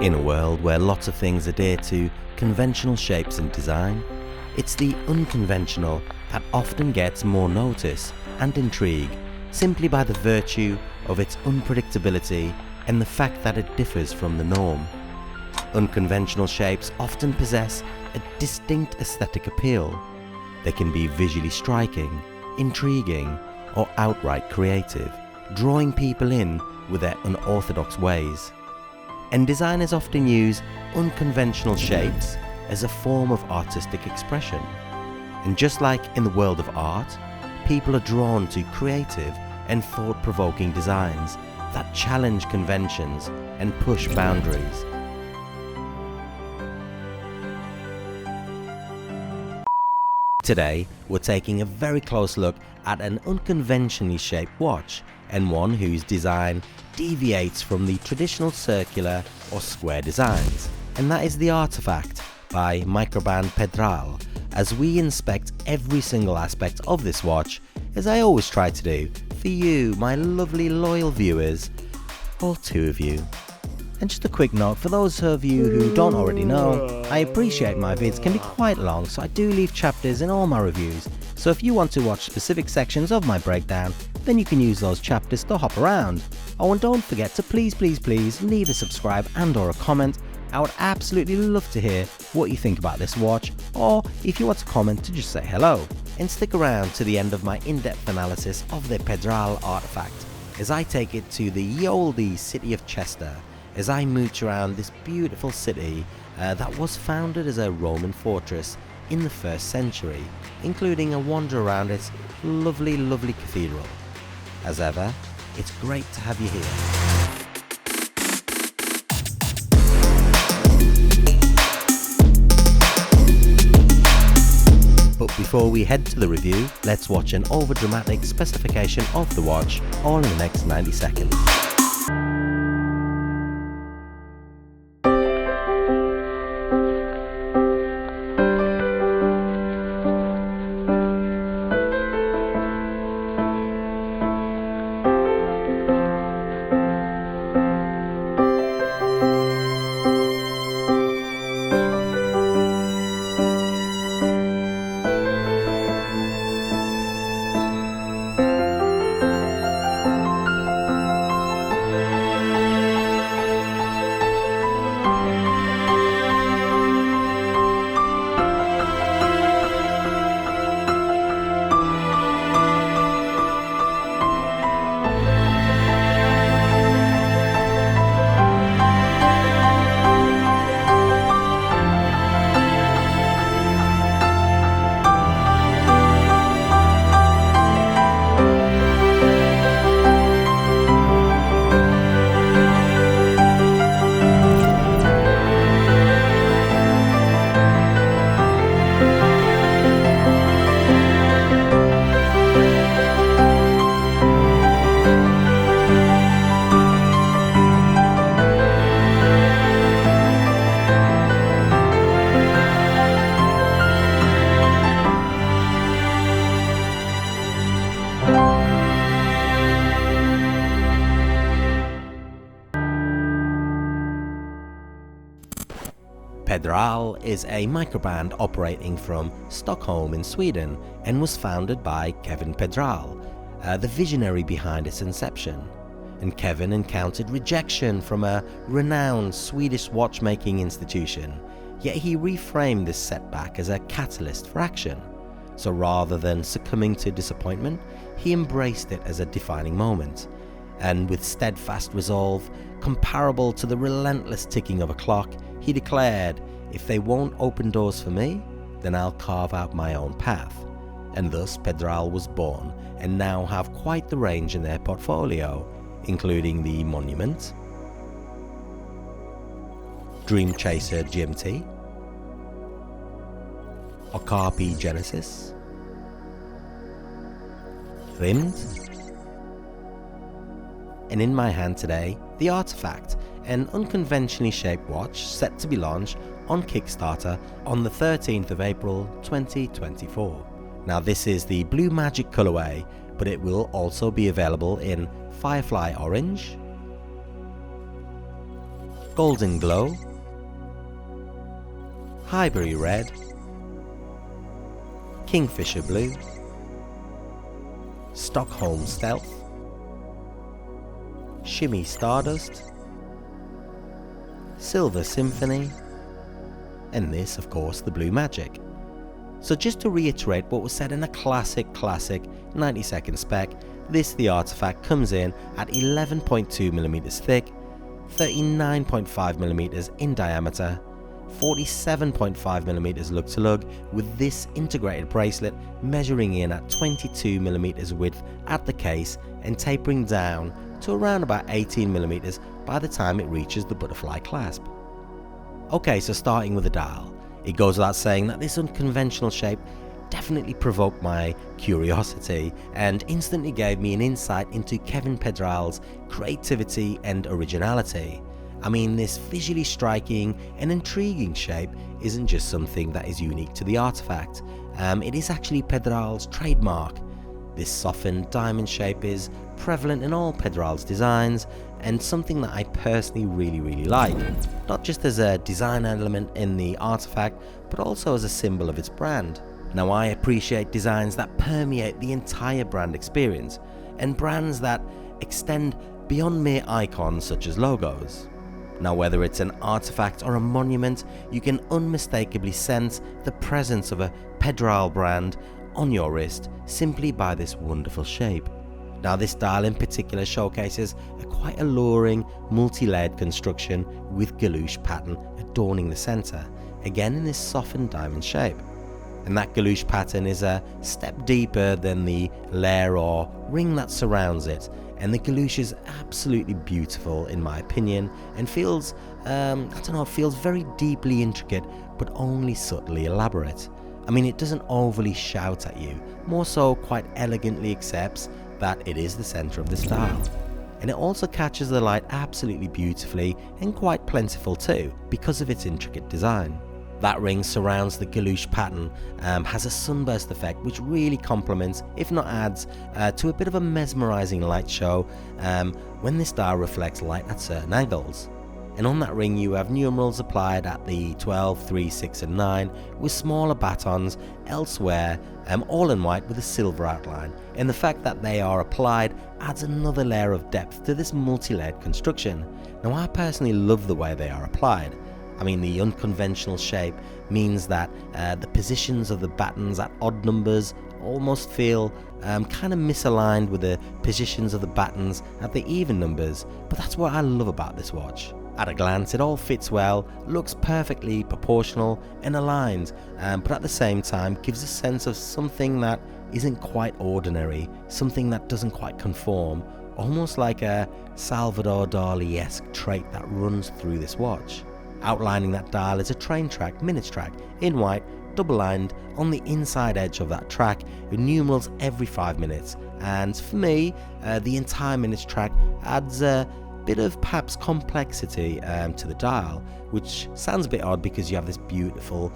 In a world where lots of things adhere to conventional shapes and design, it's the unconventional that often gets more notice and intrigue simply by the virtue of its unpredictability and the fact that it differs from the norm. Unconventional shapes often possess a distinct aesthetic appeal. They can be visually striking, intriguing, or outright creative, drawing people in with their unorthodox ways. And designers often use unconventional shapes as a form of artistic expression. And just like in the world of art, people are drawn to creative and thought-provoking designs that challenge conventions and push boundaries. Today, we're taking a very close look at an unconventionally shaped watch, and one whose design deviates from the traditional circular or square designs, and that is the Artefact by Microbrand Pedral, as we inspect every single aspect of this watch, as I always try to do for you, my lovely loyal viewers, all two of you. And just a quick note, for those of you who don't already know, I appreciate my vids can be quite long, so I do leave chapters in all my reviews, so if you want to watch specific sections of my breakdown, then you can use those chapters to hop around. Oh, and don't forget to please leave a subscribe and or a comment. I would absolutely love to hear what you think about this watch, or if you want to comment, to just say hello. And stick around to the end of my in-depth analysis of the Pedral Artefact, as I take it to the ye olde city of Cheshire, as I mooch around this beautiful city that was founded as a Roman fortress in the 1st century, including a wander around its lovely cathedral. As ever, it's great to have you here. But before we head to the review, let's watch an overdramatic specification of the watch, all in the next 90 seconds. Pedral is a microbrand operating from Stockholm in Sweden and was founded by Kevin Pedral, the visionary behind its inception. And Kevin encountered rejection from a renowned Swedish watchmaking institution, yet he reframed this setback as a catalyst for action. So rather than succumbing to disappointment, he embraced it as a defining moment. And with steadfast resolve, comparable to the relentless ticking of a clock, he declared, "If they won't open doors for me, then I'll carve out my own path." And thus Pedral was born, and now have quite the range in their portfolio, including the Monument, Dream Chaser GMT, Okapi Genesis, Rimmed, and in my hand today, the Artefact, an unconventionally shaped watch set to be launched on Kickstarter on the 13th of April 2024. Now this is the Blue Magic colorway, but it will also be available in Firefly Orange, Golden Glow, Highbury Red, Kingfisher Blue, Stockholm Stealth, Shimmy Stardust, Silver Symphony, and this, of course, the Blue Magic. So just to reiterate what was said in a classic 90-second spec, this the Artefact comes in at 11.2mm thick, 39.5mm in diameter, 47.5mm lug to lug, with this integrated bracelet measuring in at 22mm width at the case and tapering down to around about 18mm by the time it reaches the butterfly clasp. Okay, so starting with the dial, it goes without saying that this unconventional shape definitely provoked my curiosity and instantly gave me an insight into Kevin Pedral's creativity and originality. I mean, this visually striking and intriguing shape isn't just something that is unique to the Artefact, it is actually Pedral's trademark. This softened diamond shape is prevalent in all Pedral's designs and something that I personally really like, not just as a design element in the Artefact but also as a symbol of its brand. Now, I appreciate designs that permeate the entire brand experience and brands that extend beyond mere icons such as logos. Now, whether it's an artifact or a monument, you can unmistakably sense the presence of a Pedral brand on your wrist simply by this wonderful shape. Now, this dial in particular showcases a quite alluring multi-layered construction with galoche pattern adorning the center, again in this softened diamond shape. And that galoche pattern is a step deeper than the layer or ring that surrounds it, and the galoche is absolutely beautiful in my opinion and feels, feels very deeply intricate but only subtly elaborate. I mean, it doesn't overly shout at you, more so quite elegantly accepts that it is the center of the style. And it also catches the light absolutely beautifully and quite plentiful too because of its intricate design. That ring surrounds the galoche pattern, has a sunburst effect which really complements, if not adds, to a bit of a mesmerizing light show when this dial reflects light at certain angles. And on that ring you have numerals applied at the 12, 3, 6 and 9 with smaller batons elsewhere, all in white with a silver outline, and the fact that they are applied adds another layer of depth to this multi-layered construction. Now, I personally love the way they are applied. I mean, the unconventional shape means that the positions of the buttons at odd numbers almost feel kind of misaligned with the positions of the buttons at the even numbers, but that's what I love about this watch. At a glance, it all fits well, looks perfectly proportional and aligned, but at the same time gives a sense of something that isn't quite ordinary, something that doesn't quite conform, almost like a Salvador Dali-esque trait that runs through this watch. Outlining that dial is a train track, minutes track, in white, double-lined on the inside edge of that track with numerals every 5 minutes, and for me, the entire minutes track adds a bit of perhaps complexity to the dial, which sounds a bit odd because you have this beautiful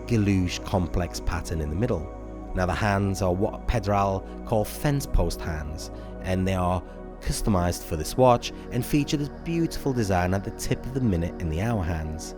galoche complex pattern in the middle. Now, the hands are what Pedral call fence post hands, and they are customized for this watch and feature this beautiful design at the tip of the minute and the hour hands.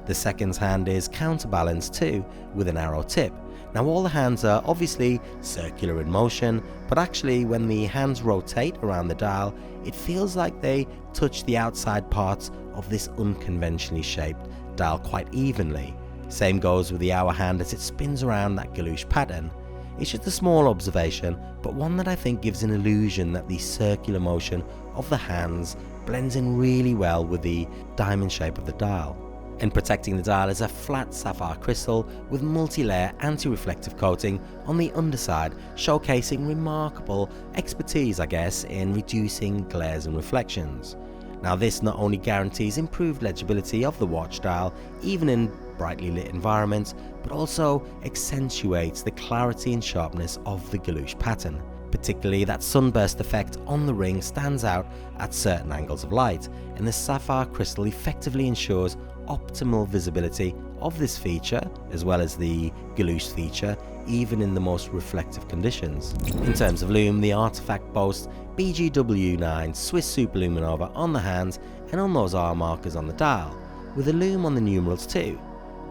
The seconds hand is counterbalanced too with an arrow tip. Now, all the hands are obviously circular in motion, but actually when the hands rotate around the dial, it feels like they touch the outside parts of this unconventionally shaped dial quite evenly. Same goes with the hour hand as it spins around that galoche pattern. It's just a small observation, but one that I think gives an illusion that the circular motion of the hands blends in really well with the diamond shape of the dial. And protecting the dial is a flat sapphire crystal with multi-layer anti-reflective coating on the underside, showcasing remarkable expertise, I guess, in reducing glares and reflections. Now, this not only guarantees improved legibility of the watch dial, even in brightly lit environments, but also accentuates the clarity and sharpness of the galoche pattern. Particularly that sunburst effect on the ring stands out at certain angles of light, and the sapphire crystal effectively ensures optimal visibility of this feature as well as the galoche feature even in the most reflective conditions. In terms of lume, the Artefact boasts BGW9 Swiss Superluminova on the hands and on those R markers on the dial, with a Lume on the numerals too.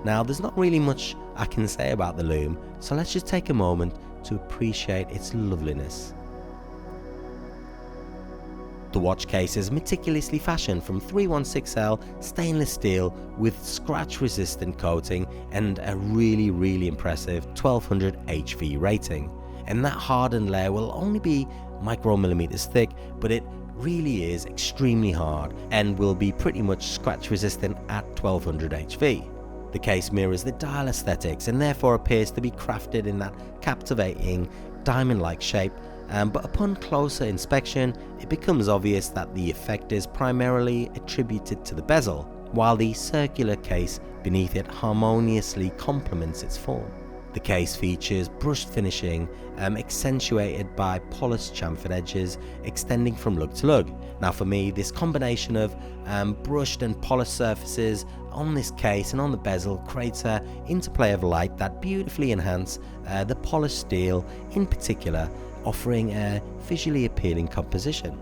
Now there's not really much I can say about the Lume, so let's just take a moment to appreciate its loveliness. The watch case is meticulously fashioned from 316L stainless steel with scratch resistant coating and a really impressive 1200 HV rating. And that hardened layer will only be micromillimeters thick, but it really is extremely hard and will be pretty much scratch resistant at 1200 HV. The case mirrors the dial aesthetics and therefore appears to be crafted in that captivating diamond-like shape, but upon closer inspection it becomes obvious that the effect is primarily attributed to the bezel, while the circular case beneath it harmoniously complements its form. The case features brushed finishing, accentuated by polished chamfered edges extending from lug to lug. Now for me, this combination of brushed and polished surfaces on this case and on the bezel creates an interplay of light that beautifully enhance the polished steel in particular, offering a visually appealing composition.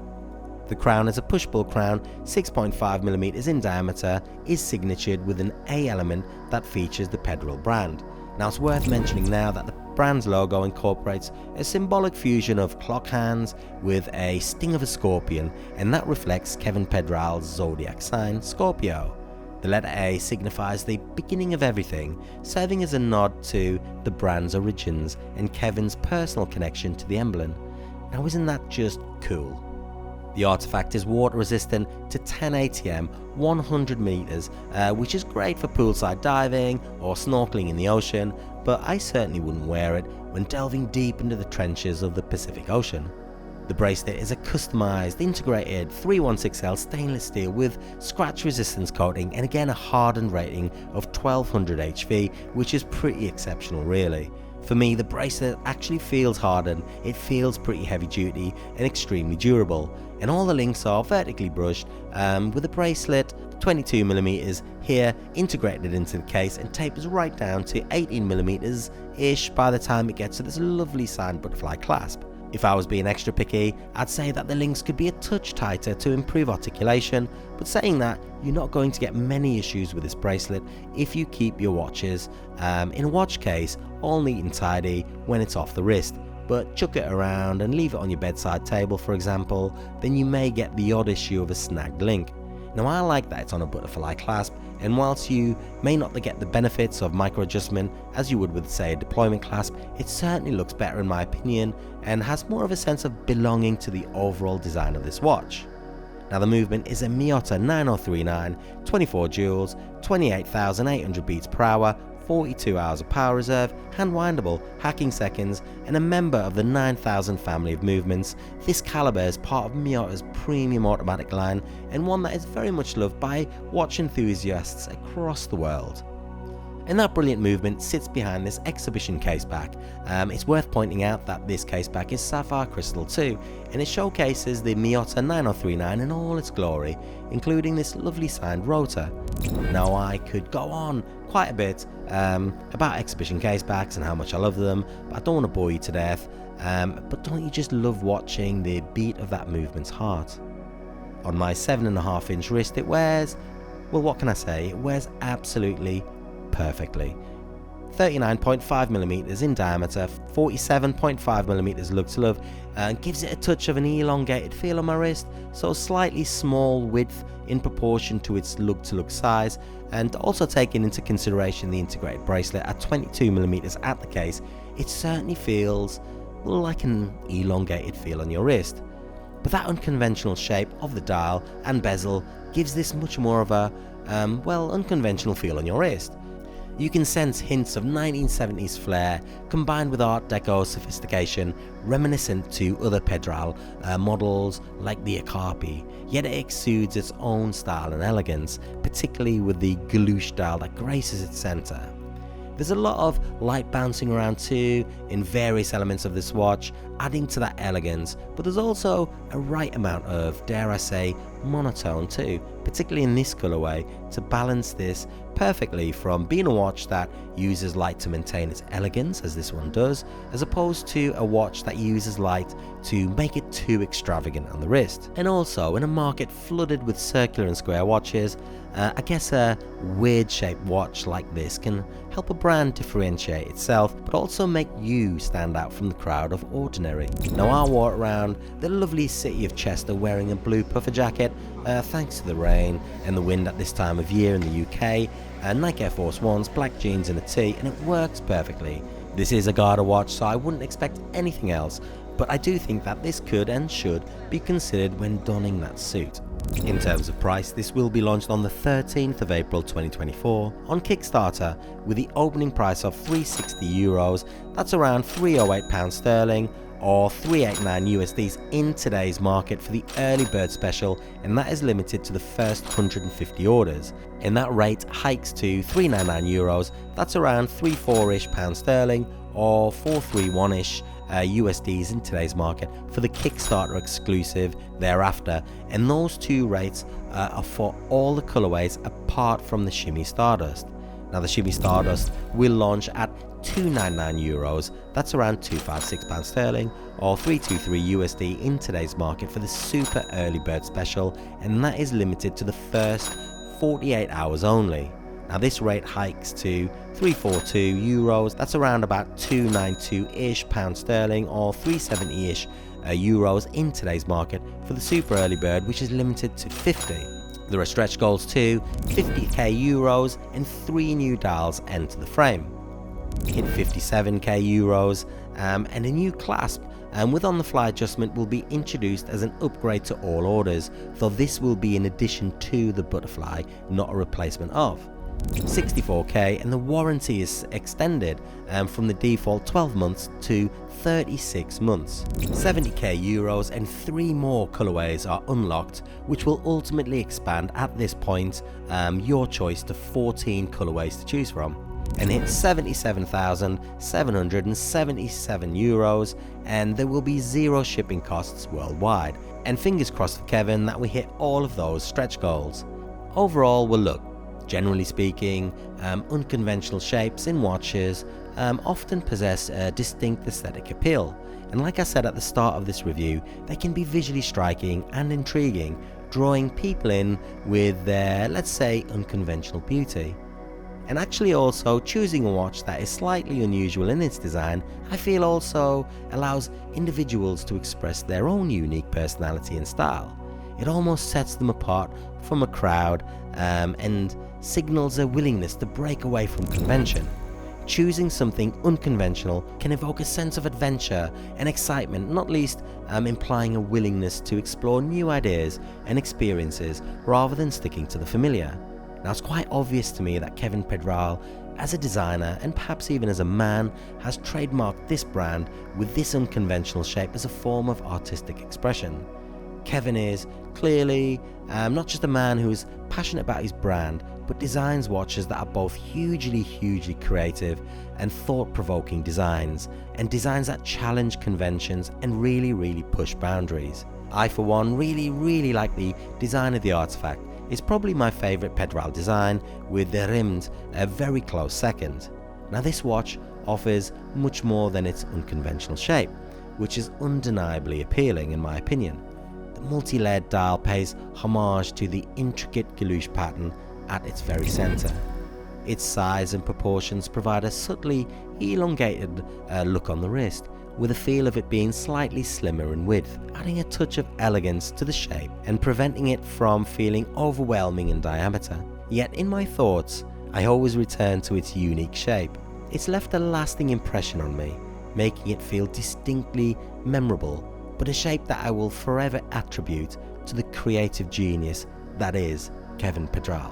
The crown is a push-pull crown, 6.5mm in diameter, is signatured with an A element that features the Pedral Brand. Now it's worth mentioning now that the brand's logo incorporates a symbolic fusion of clock hands with a sting of a scorpion, and that reflects Kevin Pedral's zodiac sign, Scorpio. The letter A signifies the beginning of everything, serving as a nod to the brand's origins and Kevin's personal connection to the emblem. Now isn't that just cool? The Artefact is water resistant to 10 ATM, 100 meters, which is great for poolside diving or snorkeling in the ocean, but I certainly wouldn't wear it when delving deep into the trenches of the Pacific Ocean. The bracelet is a customized, integrated 316L stainless steel with scratch resistance coating and again a hardened rating of 1200 HV, which is pretty exceptional really. For me, the bracelet actually feels hardened, it feels pretty heavy duty and extremely durable, and all the links are vertically brushed, with the bracelet 22mm here integrated into the case and tapers right down to 18mm ish by the time it gets to this lovely signed butterfly clasp. If I was being extra picky, I'd say that the links could be a touch tighter to improve articulation, but saying that, you're not going to get many issues with this bracelet if you keep your watches in a watch case all neat and tidy when it's off the wrist. But chuck it around and leave it on your bedside table for example, then you may get the odd issue of a snagged link. Now I like that it's on a butterfly clasp, and whilst you may not get the benefits of micro adjustment as you would with say a deployment clasp, it certainly looks better in my opinion and has more of a sense of belonging to the overall design of this watch. Now the movement is a Miyota 9039, 24 joules, 28,800 beats per hour, 42 hours of power reserve, hand windable, hacking seconds, and a member of the 9000 family of movements. This caliber is part of Miyota's premium automatic line and one that is very much loved by watch enthusiasts across the world. And that brilliant movement sits behind this exhibition caseback. It's worth pointing out that this caseback is sapphire crystal too, and it showcases the Miyota 9039 in all its glory, including this lovely signed rotor. Now I could go on quite a bit about exhibition casebacks and how much I love them, but I don't want to bore you to death. But don't you just love watching the beat of that movement's heart? On my 7.5 inch wrist it wears, well what can I say, it wears absolutely perfectly. 39.5mm in diameter, 47.5mm lug to lug, and gives it a touch of an elongated feel on my wrist, so slightly small width in proportion to its lug to lug size, and also taking into consideration the integrated bracelet at 22mm at the case, it certainly feels like an elongated feel on your wrist. But that unconventional shape of the dial and bezel gives this much more of a unconventional feel on your wrist. You can sense hints of 1970s flair combined with Art Deco sophistication reminiscent to other Pedral models like the Okapi, yet it exudes its own style and elegance, particularly with the galoosh dial that graces its centre. There's a lot of light bouncing around too in various elements of this watch, adding to that elegance, but there's also a right amount of, dare I say, monotone too, particularly in this colorway, to balance this perfectly from being a watch that uses light to maintain its elegance, as this one does, as opposed to a watch that uses light to make it too extravagant on the wrist. And also, in a market flooded with circular and square watches, I guess a weird shaped watch like this can help a brand differentiate itself, but also make you stand out from the crowd of ordinary. Now I walk around the lovely city of Cheshire wearing a blue puffer jacket, thanks to the rain and the wind at this time of year in the UK, Nike Air Force Ones, black jeans and a tee, and it works perfectly. This is a Garter watch, so I wouldn't expect anything else, but I do think that this could and should be considered when donning that suit. In terms of price, this will be launched on the 13th of April 2024 on Kickstarter with the opening price of €360, that's around £308 sterling or $389 USD in today's market for the early bird special, and that is limited to the first 150 orders. And that rate hikes to €399, that's around £34-ish sterling or $431-ish USDs in today's market for the Kickstarter exclusive thereafter, and those two rates are for all the colorways apart from the Shimmy Stardust. Now the Shimmy Stardust will launch at €299, that's around £256 sterling or $323 USD in today's market for the super early bird special, and that is limited to the first 48 hours only. Now this rate hikes to €342, that's around about £292-ish sterling or $370-ish euros in today's market for the super early bird, which is limited to 50. There are stretch goals too, €50k and 3 new dials enter the frame. Hit €57k and a new clasp with on-the-fly adjustment will be introduced as an upgrade to all orders, though this will be in addition to the butterfly, not a replacement of. 64k, and the warranty is extended from the default 12 months to 36 months. €70k and 3 more colorways are unlocked, which will ultimately expand at this point your choice to 14 colorways to choose from, and hit €77,777, and there will be 0 shipping costs worldwide. And fingers crossed for Kevin that we hit all of those stretch goals. Overall, we'll look. Generally speaking, unconventional shapes in watches often possess a distinct aesthetic appeal, and like I said at the start of this review, they can be visually striking and intriguing, drawing people in with their, let's say, unconventional beauty. And actually also choosing a watch that is slightly unusual in its design, I feel also allows individuals to express their own unique personality and style. It almost sets them apart from a crowd and signals a willingness to break away from convention. Choosing something unconventional can evoke a sense of adventure and excitement, not least implying a willingness to explore new ideas and experiences rather than sticking to the familiar. Now it's quite obvious to me that Kevin Pedral, as a designer and perhaps even as a man, has trademarked this brand with this unconventional shape as a form of artistic expression. Kevin is clearly not just a man who is passionate about his brand, but designs watches that are both hugely creative and thought-provoking designs, and designs that challenge conventions and really push boundaries. I for one really like the design of the Artefact. It's probably my favourite Pedral design, with the rimmed a very close second. Now this watch offers much more than its unconventional shape, which is undeniably appealing in my opinion. The multi-layered dial pays homage to the intricate Galouche pattern at its very centre. Its size and proportions provide a subtly elongated look on the wrist, with a feel of it being slightly slimmer in width, adding a touch of elegance to the shape and preventing it from feeling overwhelming in diameter. Yet in my thoughts, I always return to its unique shape. It's left a lasting impression on me, making it feel distinctly memorable, but a shape that I will forever attribute to the creative genius that is Kevin Pedral.